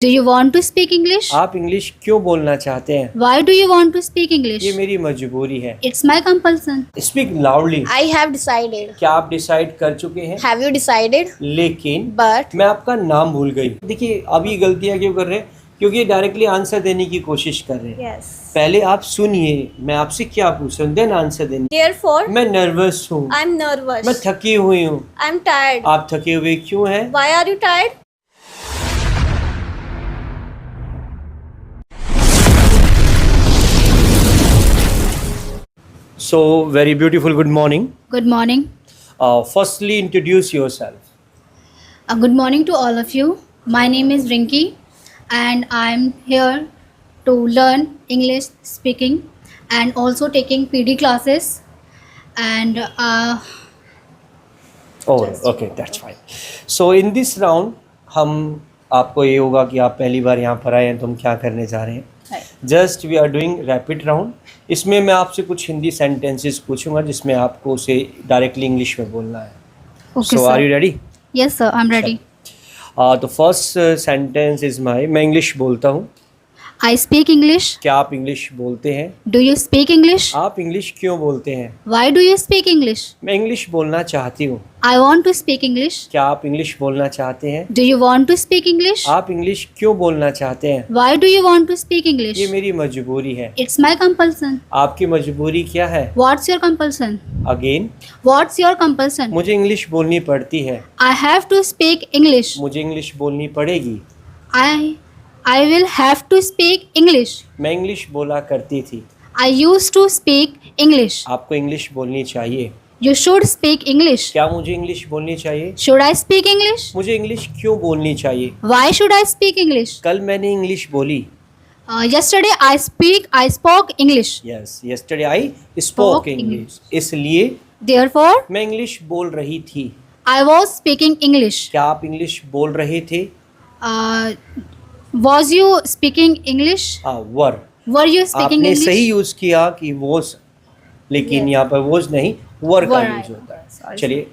Do you want to speak English? आप English क्यों बोलना चाहते हैं? Why do you want to speak English? ये मेरी मजबूरी है। It's my compulsion. Speak loudly. I have decided. क्या आप डिसाइड कर चुके हैं? Have you decided? लेकिन But मैं आपका नाम भूल गई। देखिए अभी गलतियाँ क्यों कर रहे हैं? क्योंकि डायरेक्टली आंसर देने की कोशिश कर रहे हैं। yes. पहले आप सुनिए मैं आपसे क्या पूछ रहा हूँ, देन आंसर देने। Therefore, मैं नर्वस हूँ, I'm nervous. मैं थकी हुई हूँ। I'm tired. आप थके हुए क्यों हैं? Why are you tired? So very beautiful. Good morning. Good morning. Firstly, introduce yourself. Good morning to all of you. My name is Rinky and I'm here to learn English speaking and also taking PD classes and Oh, okay, that's fine. So in this round, हम आपको ये होगा कि आप पहली बार यहाँ पर आए हैं तो हम क्या करने जा रहे हैं. Just we are doing rapid round. इसमें मैं आपसे कुछ हिंदी सेंटेंसेस पूछूंगा जिसमें आपको उसे डायरेक्टली इंग्लिश में बोलना है. Okay, So sir. are you ready? Yes sir, I'm ready. तो फर्स्ट सेंटेंस इज माई. मैं इंग्लिश बोलता हूँ. I speak English. क्या आप इंग्लिश बोलते हैं? Do you speak English? आप इंग्लिश क्यों बोलते हैं? Why do you speak English? मैं इंग्लिश बोलना चाहती हूँ. I want to speak English. क्या आप इंग्लिश बोलना चाहते हैं? Do you want to speak English? आप इंग्लिश क्यों बोलना चाहते हैं? Why do you want to speak English? ये मेरी मजबूरी है. It's my compulsion. आपकी मजबूरी क्या है? What's your compulsion? Again, What's your compulsion? मुझे इंग्लिश बोलनी पड़ती है. I have to speak English. मुझे इंग्लिश बोलनी पड़ेगी. I will have to speak English. मैं इंग्लिश बोला करती थी. I used to speak English. आपको इंग्लिश बोलनी चाहिए. You should speak English. क्या मुझे इंग्लिश बोलनी चाहिए? Should I speak English? मुझे इंग्लिश क्यों बोलनी चाहिए? Why should I speak English? कल मैंने इंग्लिश बोली. Yesterday I spoke English. Yes, yesterday I spoke English. इसलिए Therefore, मैं इंग्लिश बोल रही थी. I was speaking English. क्या आप इंग्लिश बोल रहे थे? Was you speaking English? Were. Were you speaking आपने English? सही यूज किया कि वोज, लेकिन यहाँ पर वोज नहीं, वर का Were I- यूज होता है. Sorry. चलिए,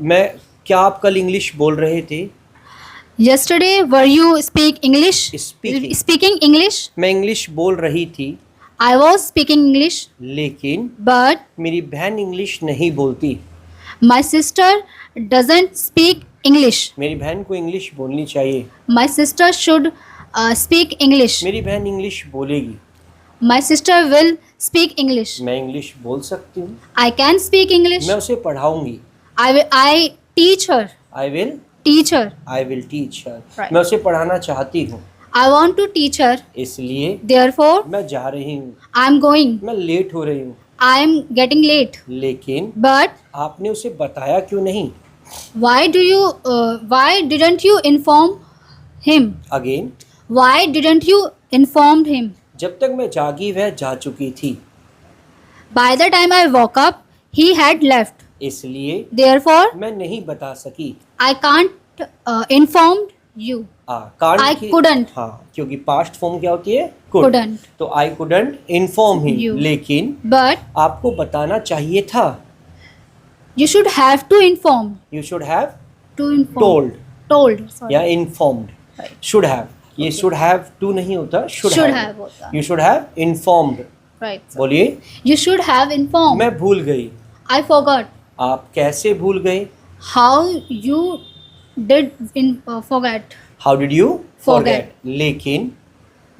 मैं क्या आप कल इंग्लिश बोल रहे थे? Yesterday, were you speak English? Speaking. Speaking English? मैं इंग्लिश बोल रही थी, I was speaking English, लेकिन but मेरी बहन इंग्लिश नहीं बोलती. my sister doesn't speak English. मेरी बहन को इंग्लिश बोलनी चाहिए. My sister should speak English. मेरी बहन इंग्लिश बोलेगी. My sister will speak English. मैं इंग्लिश बोल सकती हूँ. I can speak English. मैं उसे पढ़ाऊंगी. I teach her. I will Teach her. Teach her. Right. मैं उसे पढ़ाना चाहती हूँ. I want to teach her. इसलिए Therefore, मैं जा रही हूँ. I'm going. मैं लेट हो रही हूँ. I'm getting late. लेकिन But आपने उसे बताया क्यों नहीं? why didn't you inform him? Again, Why didn't you inform him? जब तक मैं जागी वह जा चुकी थी. By the time I woke up, he had left. इसलिए Therefore, मैं नहीं बता सकी. I can't inform you. can't I की- couldn't. हाँ, क्योंकि पास्ट फॉर्म क्या होती है? Couldn't. तो I couldn't inform him. You. लेकिन But आपको बताना चाहिए था. you should have to inform. You should have To inform. Told Told. Sorry. या इन्फॉर्म्ड. Right. Should have. ये शुड हैव टू नहीं होता, शुड Should हैव have होता. You should have informed. Right. Sir. बोलिए. You should have informed. मैं भूल गई. I forgot. आप कैसे भूल गए? How you did forget. How did you Forget. Forget? लेकिन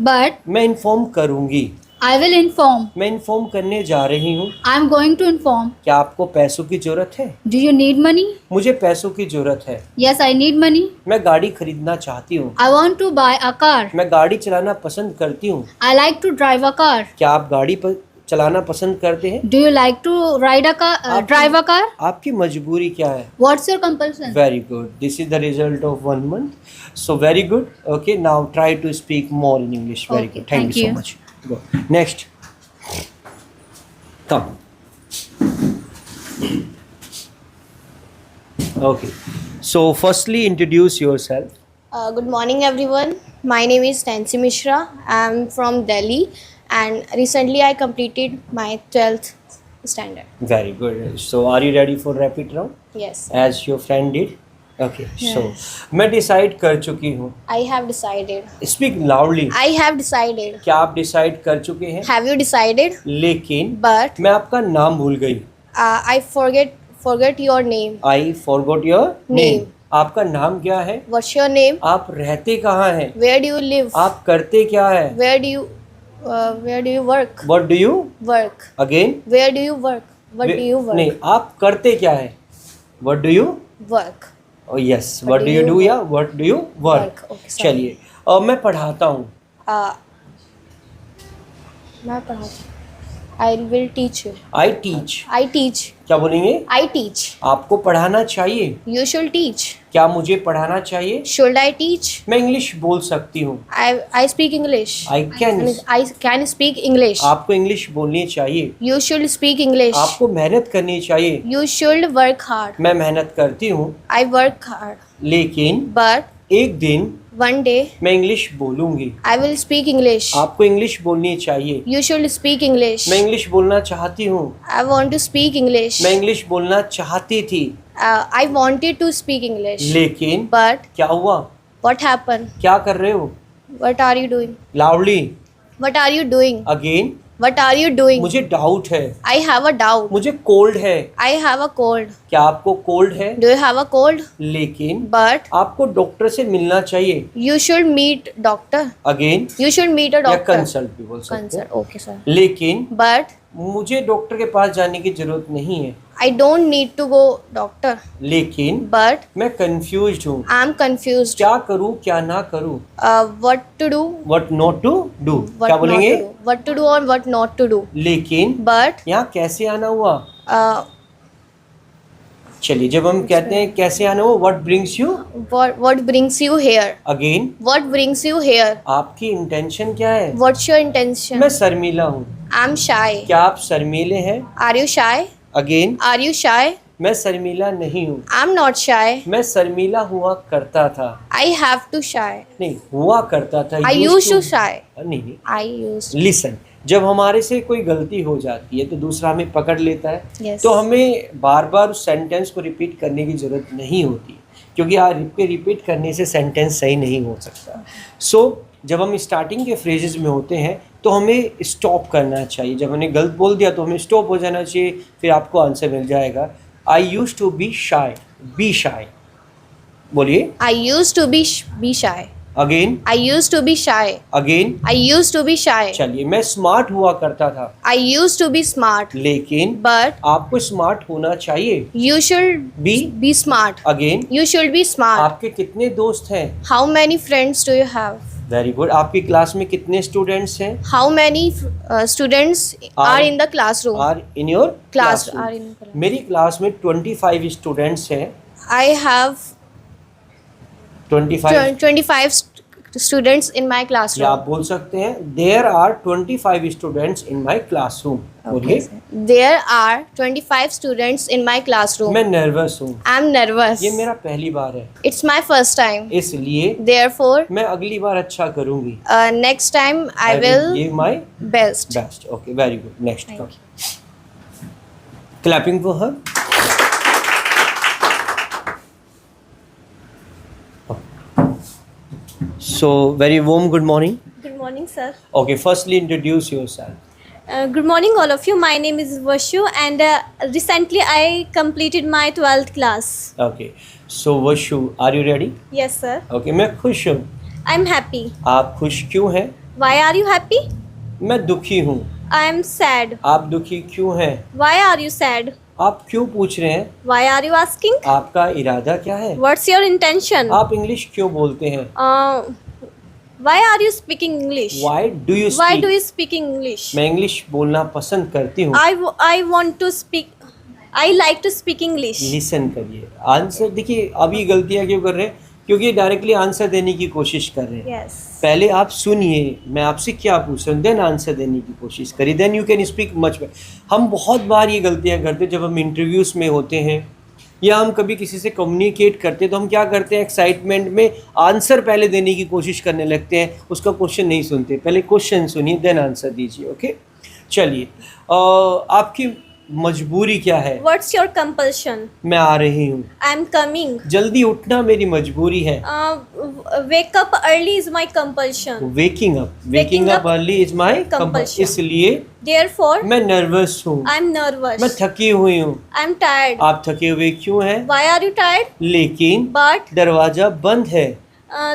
But मैं इन्फॉर्म करूंगी. I will inform. मैं इन्फॉर्म करने जा रही हूँ. I'm going to inform. क्या आपको पैसों की जरूरत है? Do you need money? मुझे पैसों की जरूरत है. Yes, I need money. मैं गाड़ी खरीदना चाहती हूँ. I want to buy a car. मैं गाड़ी चलाना पसंद करती हूँ. I like to drive a car. क्या आप गाड़ी पर चलाना पसंद करते हैं? Do you like to ride a car? आपकी- Drive a car? आपकी मजबूरी क्या है? What's your compulsion? Very good. This is the result of 1 month. So very good. Okay, now try to speak more in English. Very Okay, good. Thank thank you so you. much. Go. Next. Come. Okay. So firstly, introduce yourself. Good morning, everyone. My name is Nancy Mishra. I'm from Delhi, and recently I completed my 12th standard. Very good. So are you ready for rapid round? Yes. As your friend did. Okay so मैं decide कर चुकी हूँ. I have decided. Speak loudly. I have decided. क्या आप decide कर चुके हैं? Have you decided? लेकिन But मैं आपका नाम भूल गई. I forget your name. I forgot your name. Name. आपका नाम क्या है? What's your name? आप रहते कहाँ हैं? Where do you live? आप करते क्या है? Where do you work? What do you? Work. Again. Where do you work? What do you work? नहीं, आप करते क्या है? What do you? Work. Oh yes, what do you do या what do you work? Okay, sorry. चलिए, मैं पढ़ाता हूँ. मैं पढ़ाती. I will teach you. I teach. I teach. क्या बोलेंगे? I teach. आपको पढ़ाना चाहिए. You should teach. क्या मुझे पढ़ाना चाहिए? Should I teach? मैं इंग्लिश बोल सकती हूँ. I speak English. I can. I can speak English. आपको इंग्लिश बोलनी चाहिए. You should speak English. आपको मेहनत करनी चाहिए. You should work hard. मैं मेहनत करती हूँ. I work hard. लेकिन But एक दिन one day मैं इंग्लिश बोलूँगी. I will speak English. आपको इंग्लिश बोलनी चाहिए. You should speak English. मैं इंग्लिश बोलना चाहती हूँ. I want to speak English. मैं इंग्लिश बोलना चाहती थी. I wanted to speak English. लेकिन But क्या हुआ? what happened? क्या कर रहे हो? What are you doing? Loudly. What are you doing? Again. What are you doing? मुझे डाउट है. I have a doubt. मुझे कोल्ड है. I have a cold. क्या आपको कोल्ड है? Do you have a cold? लेकिन But आपको doctor से मिलना चाहिए. you should meet doctor. Again. You should meet a या doctor. कंसल्ट भी बोल सकते Consult. हैं. Okay, sir. लेकिन But मुझे डॉक्टर के पास जाने की जरूरत नहीं है. I don't need to go doctor. लेकिन But मैं कंफ्यूज्ड हूँ. I'm confused. क्या करूँ क्या ना करूँ? What to do? What not to do. What क्या not बोलेंगे? to do? What to do or what not to do? लेकिन But यहाँ कैसे आना हुआ? uh, चलिए, जब हम कहते हैं कैसे आना हुआ, what brings you? what brings you here? Again. What brings you here? आपकी इंटेंशन क्या है? What's your intention? मैं शर्मीला हूँ. I'm shy. क्या आप शर्मीले हैं? Are you shy? Again. Are you shy? मैं शर्मीला नहीं हूँ. I'm not shy. मैं शर्मीला हुआ करता था. I have to shy. नहीं, हुआ करता था. I used to shy. नहीं. I used. लिसन, जब हमारे से कोई गलती हो जाती है तो दूसरा हमें पकड़ लेता है. Yes. तो हमें बार बार उस सेंटेंस को रिपीट करने की ज़रूरत नहीं होती, क्योंकि रिपीट करने से सेंटेंस सही नहीं हो सकता. सो जब हम स्टार्टिंग के फ्रेजेस में होते हैं तो हमें स्टॉप करना चाहिए. जब हमने गलत बोल दिया तो हमें स्टॉप हो जाना चाहिए, फिर आपको आंसर मिल जाएगा. I used to be shy. Be shy बोलिए. I used to be shy. Again. I used to be shy. Again. I used to be shy. चलिए, मैं स्मार्ट हुआ करता था. I used to be smart. लेकिन But आपको smart होना चाहिए. you should बी. smart. Again. You should be smart. आपके कितने दोस्त हैं? How many friends do you have? Very good. आपकी क्लास में कितने स्टूडेंट्स हैं? How many students are in the classroom? Are in your Are classroom. in class. मेरी क्लास में 25 स्टूडेंट्स हैं. I have 25. 25 students in my या classroom. आप बोल सकते हैं there are 25 students in my classroom. बोलिए. There are 25 students in my classroom. मैं नर्वस हूँ. I'm nervous. ये मेरा पहली बार है, It's my first time. इसलिए Therefore, मैं अगली बार अच्छा करूँगी. next time I will give my best. Best. Okay, very good. Next clapping for her. So very warm good morning. Good morning, sir. Okay, firstly introduce yourself. Good morning, all of you. My name is Vashu, and recently I completed my 12th class. Okay, so Vashu, are you ready? Yes, sir. Okay, मैं खुश हूँ. I'm happy. आप खुश क्यों हैं? Why are you happy? मैं दुखी हूँ. I am sad. आप दुखी क्यों हैं? Why are you sad? आप क्यों पूछ रहे हैं? Why are you asking? आपका इरादा क्या है? What's your intention? आप इंग्लिश क्यों बोलते हैं? Why are you speaking English? Why do you Why speak? do you speak English? मैं इंग्लिश बोलना पसंद करती हूँ. I want to speak. I like to speak English. Listen करिए. आंसर देखिए, अभी गलतियाँ क्यों कर रहे हैं? क्योंकि डायरेक्टली आंसर देने की कोशिश कर रहे हैं. Yes. पहले आप सुनिए मैं आपसे क्या पूछ रहा हूँ, देन आंसर देने की कोशिश करिए, then you can speak much better. हम बहुत बार ये गलतियाँ करते हैं जब हम इंटरव्यूज़ में होते हैं या हम कभी किसी से कम्युनिकेट करते हैं, तो हम क्या करते हैं, एक्साइटमेंट में आंसर पहले देने की कोशिश करने लगते हैं, उसका क्वेश्चन नहीं सुनते. पहले क्वेश्चन सुनिए देन आंसर दीजिए. ओके, चलिए. आपकी मजबूरी क्या है? What's your compulsion? मैं आ रही हूँ। I'm coming. जल्दी उठना मेरी मजबूरी है। Wake up early is my compulsion. Waking up Waking up early is my compulsion. इसलिए Therefore, मैं नर्वस हूँ, I'm nervous. मैं थकी हुई हूँ। I'm tired. आप थके हुए क्यों हैं? Why are you tired? लेकिन But दरवाजा बंद है। uh,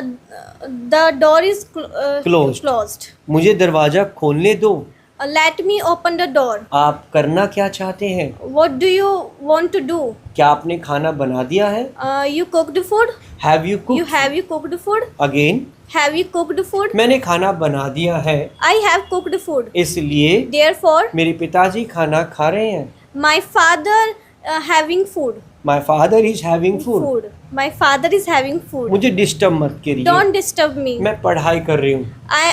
the door is Closed. closed. मुझे दरवाजा खोलने दो। Let me open the door. आप करना क्या चाहते हैं? What do you want to do? क्या आपने खाना बना दिया है? You cooked food? Have you cook? Have you cooked food? Again Have you cooked food? मैंने खाना बना दिया है, I have cooked food. इसलिए Therefore, मेरे पिताजी खाना खा रहे हैं। my father having food. My father is having food. My father is having food. मुझे डिस्टर्ब मत करिए, Don't disturb me. मैं पढ़ाई कर रही हूँ। I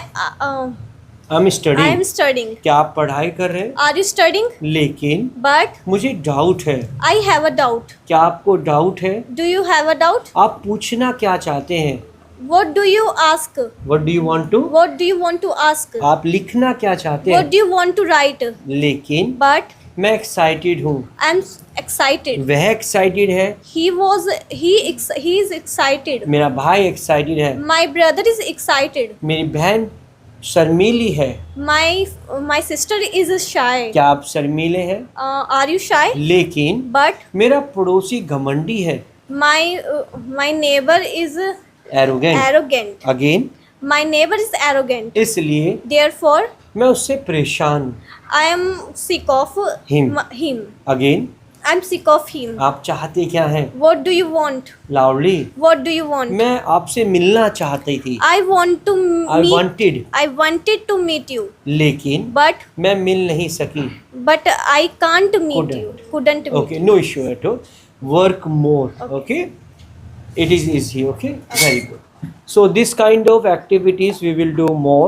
am I studying. am studying. क्या आप पढ़ाई कर रहे हैं? Are you studying? लेकिन But मुझे डाउट है। I have a doubt. क्या आपको डाउट है? Do you have a doubt? आप पूछना क्या चाहते हैं? What do you ask? What do you want to? What do you want to ask? आप लिखना क्या चाहते What हैं? do you want to write? लेकिन But मैं एक्साइटेड हूँ। I'm excited. वह एक्साइटेड है, He is excited. मेरा भाई एक्साइटेड है, My brother is excited. मेरी बहन शर्मीली है। My sister is shy. क्या आप शर्मीले हैं? Are you shy? लेकिन But मेरा पड़ोसी घमंडी है, my neighbor is arrogant. arrogant. Again My neighbor is arrogant. इसलिए Therefore, मैं उससे परेशान हूँ। I am sick of Him. him. Again I'm sick of him. आप चाहते क्या हैं? What do you want? Loudly What do you want? मैं आपसे मिलना चाहती थी। I want to I meet. Wanted, I wanted to meet you, लेकिन but मैं मिल नहीं सकी। but I can't meet Couldn't. you. Couldn't meet. Okay, no issue at all. Work more. Okay, it is easy. Okay, very good. So this kind of activities we will do more.